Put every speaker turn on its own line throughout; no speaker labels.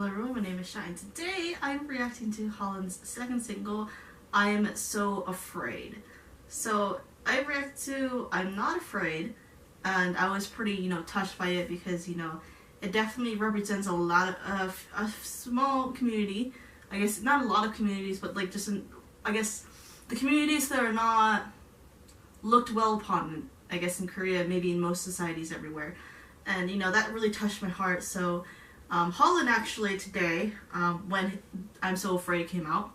Hello everyone, my name is Shai, and today I'm reacting to Holland's second single, I Am So Afraid. So I reacted to I'm Not Afraid, and I was pretty, touched by it because, it definitely represents a lot of a small community. I guess not a lot of communities, but like I guess the communities that are not looked well upon, I guess in Korea, maybe in most societies everywhere. And, that really touched my heart, so Holland actually today, when I'm So Afraid came out,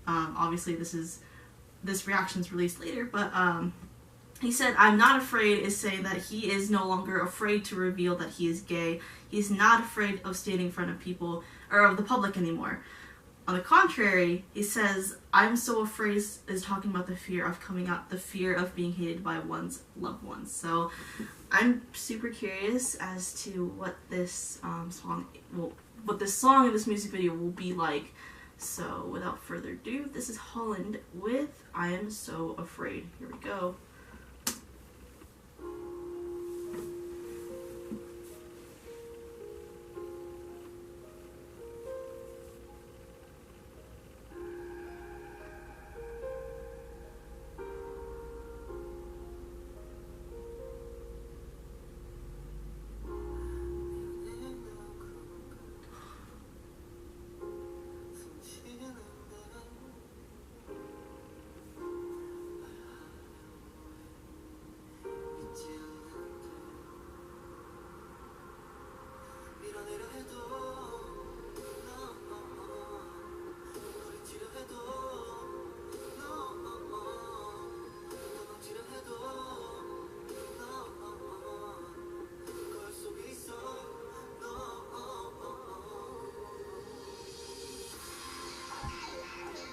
obviously this reaction's released later, but he said I'm not afraid is saying that he is no longer afraid to reveal that he is gay. He's not afraid of standing in front of people or of the public anymore. On the contrary, he says I'm so afraid is talking about the fear of coming out, the fear of being hated by one's loved ones. So I'm super curious as to what this what this song and this music video will be like. So without further ado, this is Holland with I Am So Afraid. Here we go.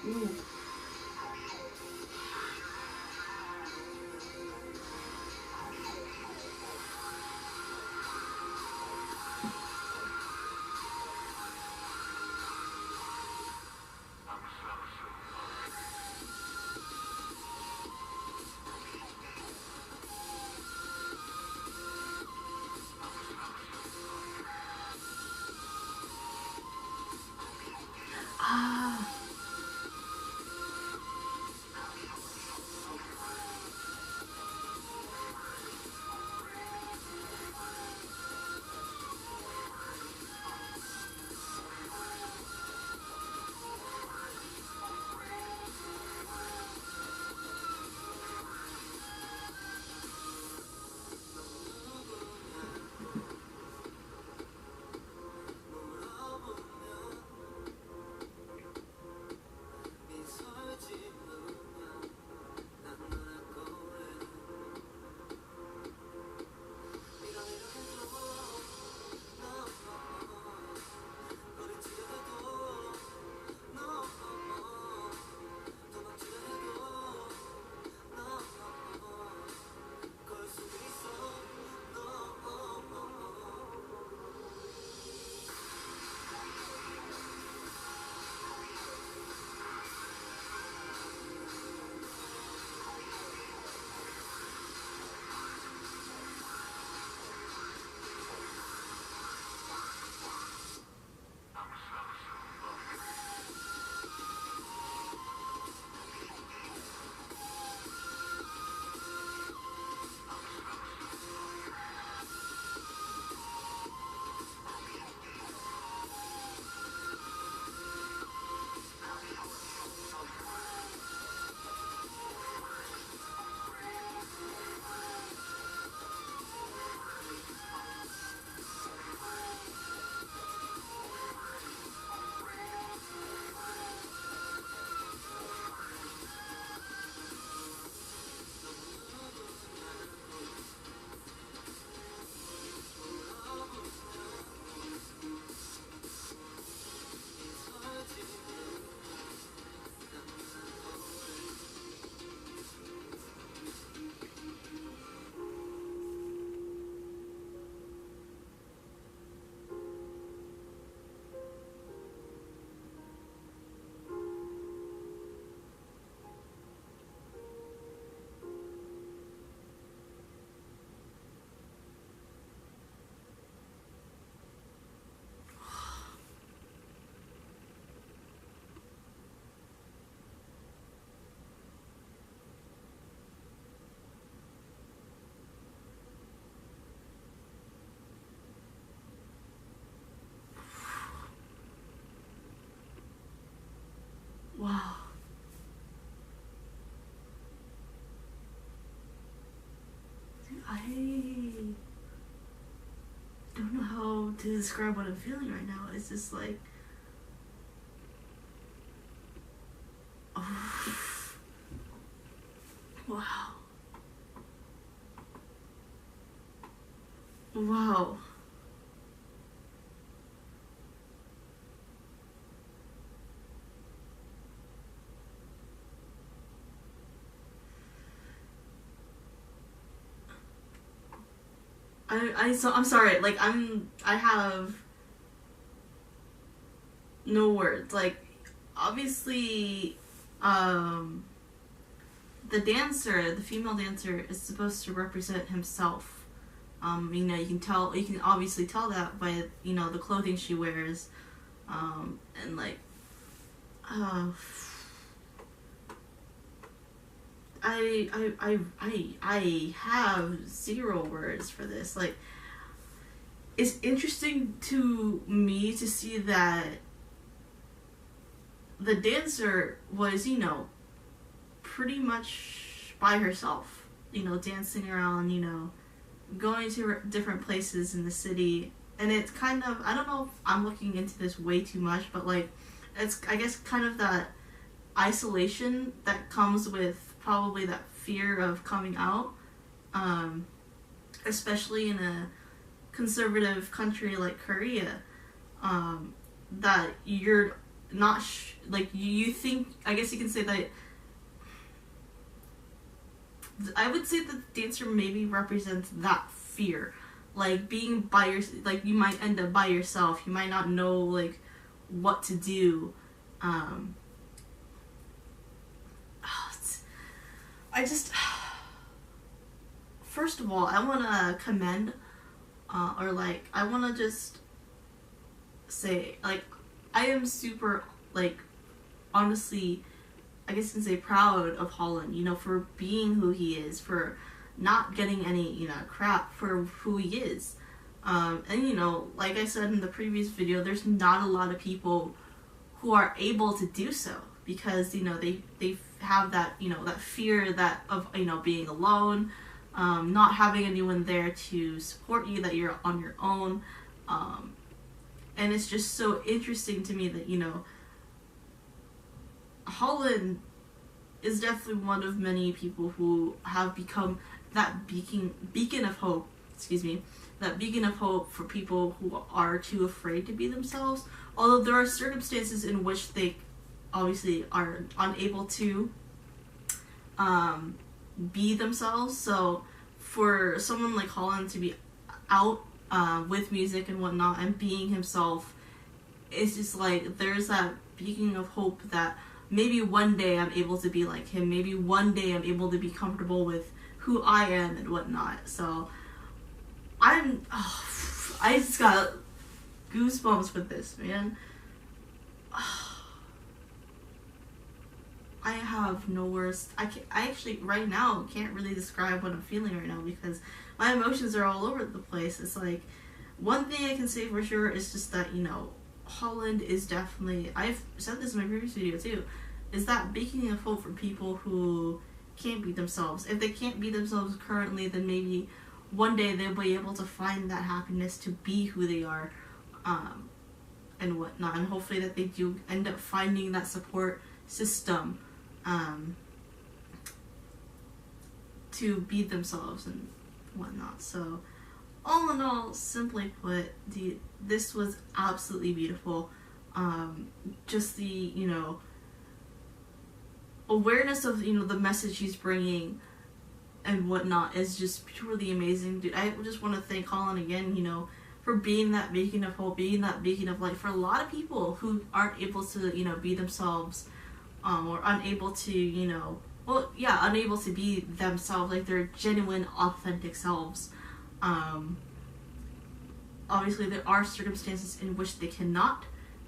Ooh. Ah. describe what I'm feeling right now. It's just like, oh, wow. Wow. I'm sorry, like, I have no words. Like, obviously, the dancer, the female dancer, is supposed to represent himself. You know, you can obviously tell that by, you know, the clothing she wears, and like, I have zero words for this. Like, it's interesting to me to see that the dancer was, you know, pretty much by herself, you know, dancing around, you know, going to different places in the city. And it's kind of, I don't know if I'm looking into this way too much, but like, it's, I guess, kind of that isolation that comes with probably that fear of coming out, especially in a conservative country like Korea, that you're not like, you think, I guess you can say that, I would say that the dancer maybe represents that fear, like being by like, you might end up by yourself, you might not know like what to do. I just, first of all, I want to commend, or like, I want to just say, like, I am super, like, honestly, I guess you can say proud of Holland, you know, for being who he is, for not getting any, you know, crap for who he is. And, you know, like I said in the previous video, there's not a lot of people who are able to do so, because, you know, they have that, you know, that fear that of, you know, being alone, not having anyone there to support you, that you're on your own. And it's just so interesting to me that, you know, Holland is definitely one of many people who have become that beacon of hope, that beacon of hope for people who are too afraid to be themselves. Although there are circumstances in which they obviously are unable to be themselves. So for someone like Holland to be out with music and whatnot and being himself, it's just like, there's that beacon of hope that maybe one day I'm able to be like him, maybe one day I'm able to be comfortable with who I am and whatnot. So I just got goosebumps with this, man. I have no words. I actually right now can't really describe what I'm feeling right now, because my emotions are all over the place. It's like, one thing I can say for sure is just that, you know, Holland is definitely, I've said this in my previous video too, is that beacon of hope for people who can't be themselves. If they can't be themselves currently, then maybe one day they'll be able to find that happiness to be who they are, and whatnot. And hopefully that they do end up finding that support system to be themselves and whatnot. So all in all, simply put, this was absolutely beautiful. Just the, you know, awareness of, you know, the message he's bringing and whatnot is just purely amazing. Dude, I just want to thank Holland again, you know, for being that beacon of hope, being that beacon of light for a lot of people who aren't able to, you know, be themselves, or unable to, you know, well, yeah, unable to be themselves, like their genuine, authentic selves. Obviously, there are circumstances in which they cannot,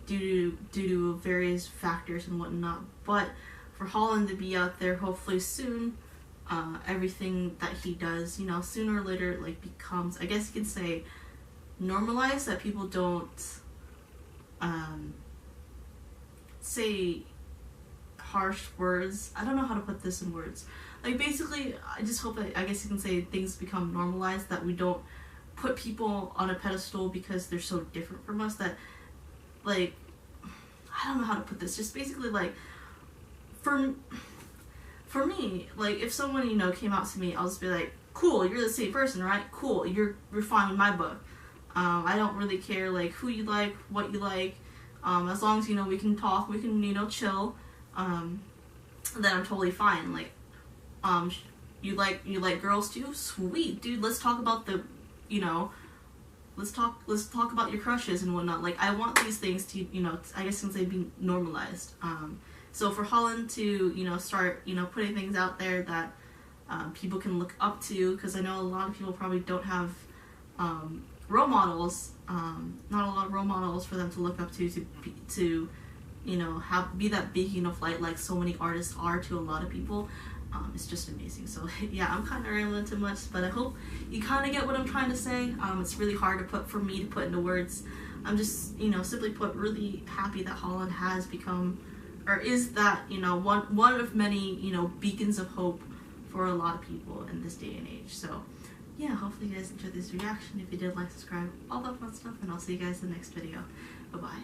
due to various factors and whatnot. But for Holland to be out there, hopefully soon, everything that he does, you know, sooner or later, like, becomes, I guess you could say, normalized, that people don't say harsh words. I don't know how to put this in words. Like, basically, I just hope that, I guess you can say, things become normalized, that we don't put people on a pedestal because they're so different from us that, like, I don't know how to put this, just basically, like, for me, like, if someone, you know, came out to me, I'll just be like, cool, you're the same person, right? Cool, you're fine with my book. I don't really care, like, who you like, what you like, as long as, you know, we can talk, we can, you know, chill, then I'm totally fine. Like, you like girls too? Sweet, dude, let's talk about the, you know, let's talk about your crushes and whatnot. Like, I want these things to, you know, I guess since they've been normalized. So for Holland to, you know, start, you know, putting things out there that people can look up to, because I know a lot of people probably don't have role models, not a lot of role models for them to look up to you know, be that beacon of light like so many artists are to a lot of people. It's just amazing. So yeah, I'm kind of rambling too much, but I hope you kind of get what I'm trying to say. It's really hard for me to put into words. I'm just, you know, simply put, really happy that Holland has become, or is that, you know, one of many, you know, beacons of hope for a lot of people in this day and age. So yeah, hopefully you guys enjoyed this reaction. If you did, like, subscribe, all that fun stuff, and I'll see you guys in the next video. Bye bye.